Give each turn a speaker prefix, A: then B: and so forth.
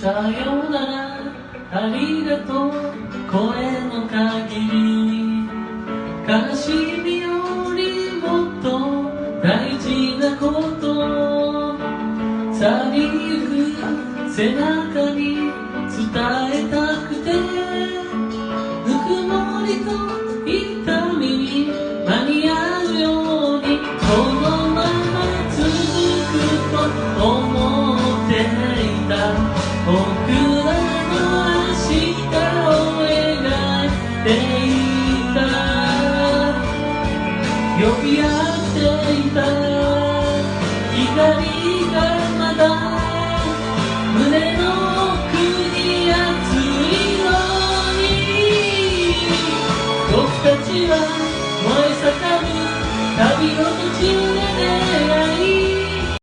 A: さよならありがとう声の限り悲しみよりもっと大事なこと去りゆく背中に伝えたくてぬくもりと痛みに間に合うようにこのまま続くと思っていた僕らの明日を描いていた呼び合っていた光がまだ胸の奥に熱いのに僕たちは燃え盛る旅の途中で出会い